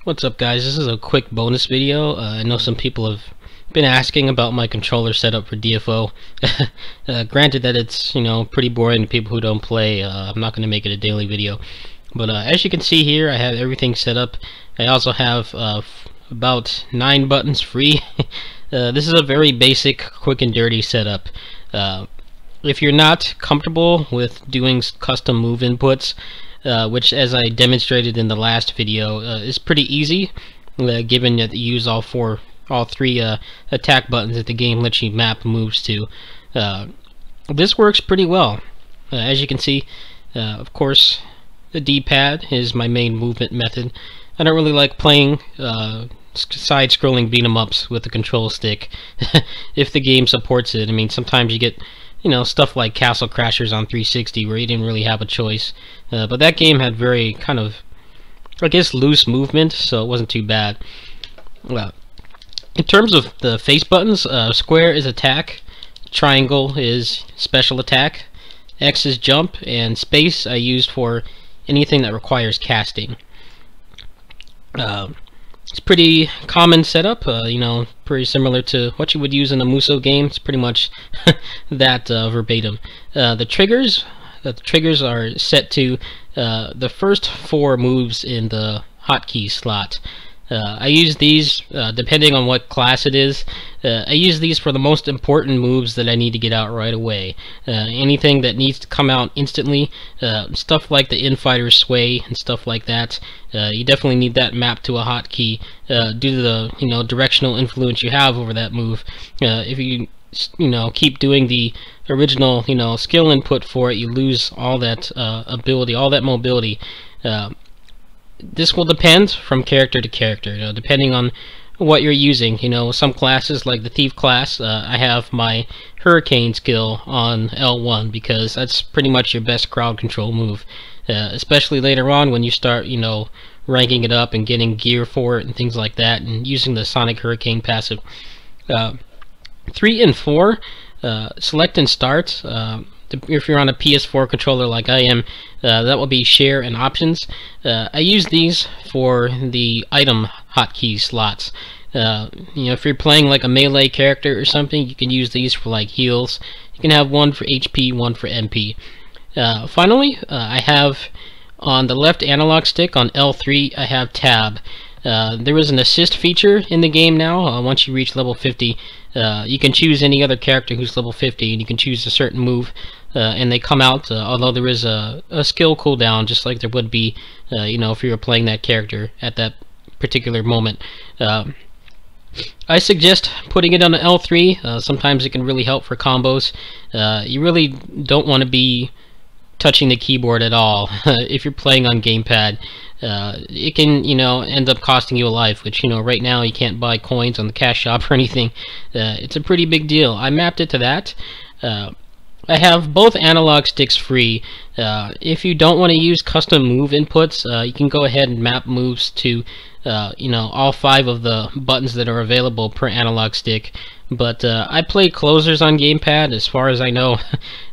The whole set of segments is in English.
What's up, guys? This is a quick bonus video. I know some people have been asking about my controller setup for DFO. Granted that it's, pretty boring to people who don't play. I'm not going to make it a daily video. But as you can see here, I have everything set up. I also have about 9 buttons free. This is a very basic, quick and dirty setup. If you're not comfortable with doing custom move inputs, which, as I demonstrated in the last video, is pretty easy, given that you use all three attack buttons that the game lets you map moves to. This works pretty well. As you can see, of course, the D-pad is my main movement method. I don't really like playing side-scrolling beat-em-ups with the control stick if the game supports it. I mean, sometimes you get stuff like Castle Crashers on 360 where you didn't really have a choice. But that game had very kind of, I guess, loose movement, so it wasn't too bad. In terms of the face buttons, square is attack, triangle is special attack, X is jump, and space I use for anything that requires casting. It's pretty common setup, pretty similar to what you would use in a Muso game. It's pretty much that verbatim. The triggers are set to the first 4 moves in the hotkey slot. I use these depending on what class it is. I use these for the most important moves that I need to get out right away. Anything that needs to come out instantly, stuff like the infighter sway and stuff like that, you definitely need that mapped to a hotkey due to the directional influence you have over that move. If you keep doing the original skill input for it, you lose all that ability, all that mobility. This will depend from character to character, depending on what you're using. Some classes, like the Thief class, I have my Hurricane skill on L1 because that's pretty much your best crowd control move, especially later on when you start, ranking it up and getting gear for it and things like that, and using the Sonic Hurricane passive. 3 and 4, select and start. If you're on a PS4 controller like I am, that will be share and options. I use these for the item hotkey slots. If you're playing like a melee character or something, you can use these for like heals. You can have one for HP, one for MP. Finally, I have on the left analog stick on L3, I have tab. There is an assist feature in the game now. Once you reach level 50, you can choose any other character who's level 50, and you can choose a certain move, and they come out, although there is a skill cooldown, just like there would be, if you were playing that character at that particular moment. I suggest putting it on an L3. Sometimes it can really help for combos. You really don't want to be touching the keyboard at all if you're playing on gamepad. It can end up costing you a life, which right now you can't buy coins on the cash shop or anything. It's a pretty big deal. I mapped it to that. I have both analog sticks free. If you don't want to use custom move inputs, you can go ahead and map moves to all 5 of the buttons that are available per analog stick. But I played closers on gamepad. As far as I know,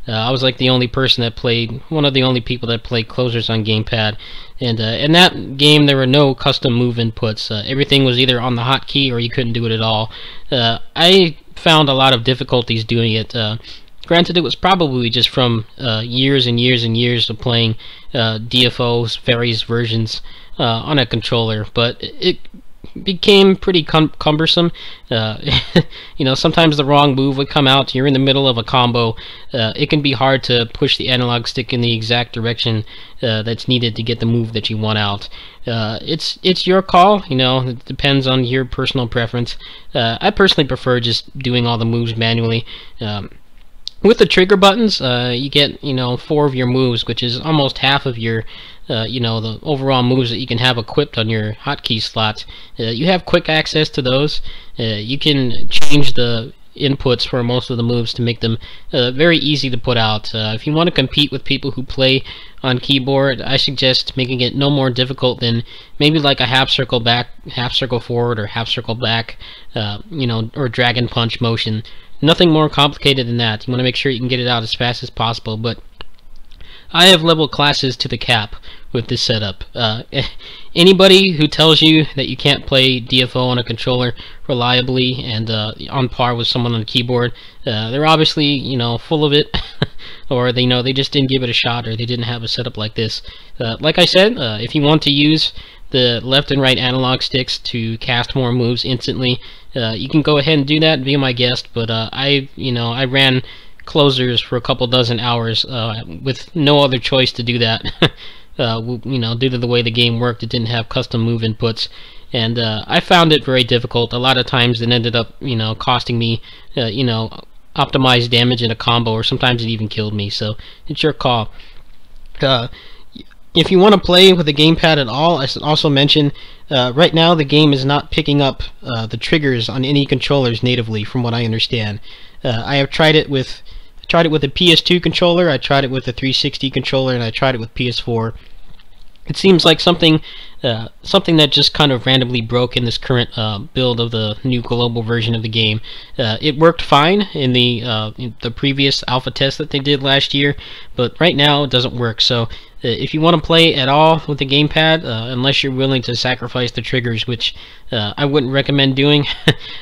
I was like the only person that played, one of the only people that played closers on gamepad. And in that game, there were no custom move inputs. Everything was either on the hotkey or you couldn't do it at all. I found a lot of difficulties doing it. Granted, it was probably just from years and years and years of playing DFO's various versions on a controller, but it became pretty cumbersome. Sometimes the wrong move would come out. You're in the middle of a combo. It can be hard to push the analog stick in the exact direction that's needed to get the move that you want out. It's your call. It depends on your personal preference. I personally prefer just doing all the moves manually. With the trigger buttons, you get 4 of your moves, which is almost half of your the overall moves that you can have equipped on your hotkey slots. You have quick access to those. You can change the inputs for most of the moves to make them very easy to put out. If you want to compete with people who play on keyboard, I suggest making it no more difficult than maybe like a half circle back, half circle forward, or half circle back, or dragon punch motion. Nothing more complicated than that. You want to make sure you can get it out as fast as possible, but I have leveled classes to the cap, with this setup. Anybody who tells you that you can't play DFO on a controller reliably and on par with someone on a keyboard, they're obviously, you know, full of it, or they know they just didn't give it a shot, or they didn't have a setup like this. Like I said, if you want to use the left and right analog sticks to cast more moves instantly, you can go ahead and do that, be my guest. But I ran closers for a couple dozen hours with no other choice to do that. Due to the way the game worked, it didn't have custom move inputs, and I found it very difficult. A lot of times it ended up, costing me, optimized damage in a combo, or sometimes it even killed me. So it's your call. If you want to play with a gamepad at all, I should also mention, right now the game is not picking up the triggers on any controllers natively, from what I understand. I have tried it with a PS2 controller, I tried it with a 360 controller, and I tried it with PS4. It seems like something that just kind of randomly broke in this current build of the new global version of the game. It worked fine in the previous alpha test that they did last year, but right now it doesn't work. So if you want to play at all with the gamepad, unless you're willing to sacrifice the triggers, which I wouldn't recommend doing,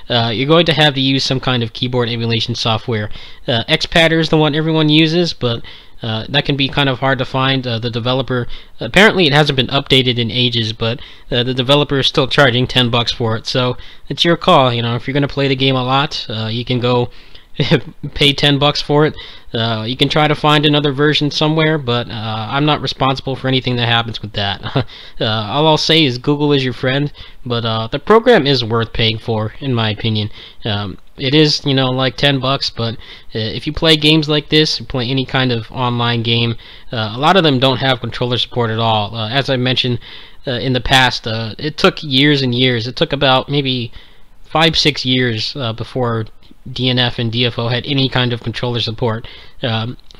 you're going to have to use some kind of keyboard emulation software. XPadder is the one everyone uses, but that can be kind of hard to find. The developer, apparently it hasn't been updated in ages, but the developer is still charging $10 for it. So it's your call. If you're going to play the game a lot, you can go pay $10 for it. You can try to find another version somewhere, but I'm not responsible for anything that happens with that. All I'll say is Google is your friend, but the program is worth paying for, in my opinion. It is, like $10, but if you play games like this, or play any kind of online game, a lot of them don't have controller support at all. As I mentioned in the past, it took years and years. It took about maybe 5-6 years before DNF and DFO had any kind of controller support.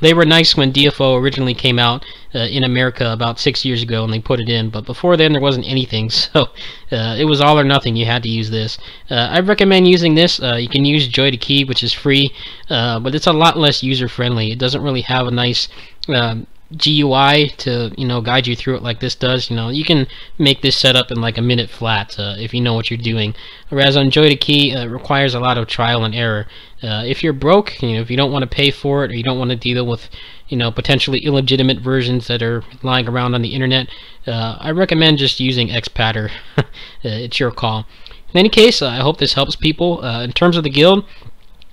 They were nice when DFO originally came out in America about 6 years ago, and they put it in, but before then there wasn't anything, so it was all or nothing. You had to use this. I recommend using this. You can use Joy to Key, which is free, but it's a lot less user-friendly. It doesn't really have a nice GUI to guide you through it like this does. You can make this setup in like a minute flat if you know what you're doing, whereas on Joy to Key it requires a lot of trial and error. If you're broke, if you don't want to pay for it, or you don't want to deal with potentially illegitimate versions that are lying around on the internet, I recommend just using XPadder. It's your call. In any case, I hope this helps people. In terms of the guild,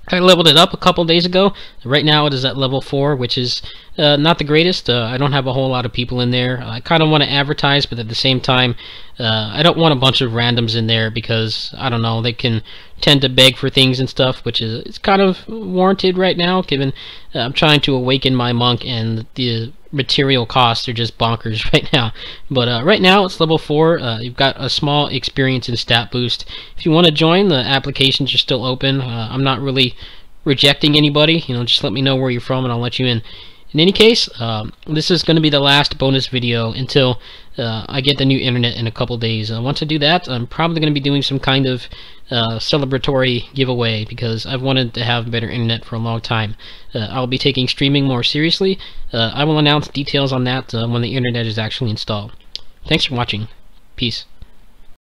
I leveled it up a couple days ago. Right now it is at level 4, which is not the greatest. I don't have a whole lot of people in there. I kind of want to advertise, but at the same time, I don't want a bunch of randoms in there, because, I don't know, they can tend to beg for things and stuff, which is it's kind of warranted right now, given I'm trying to awaken my monk, and the material costs are just bonkers right now. But right now it's level 4. You've got a small experience and stat boost. If you want to join, the applications are still open. I'm not really rejecting anybody. Just let me know where you're from and I'll let you in. In any case, this is going to be the last bonus video until I get the new internet in a couple days. Once I do that, I'm probably going to be doing some kind of celebratory giveaway, because I've wanted to have better internet for a long time. I'll be taking streaming more seriously. I will announce details on that when the internet is actually installed. Thanks for watching. Peace.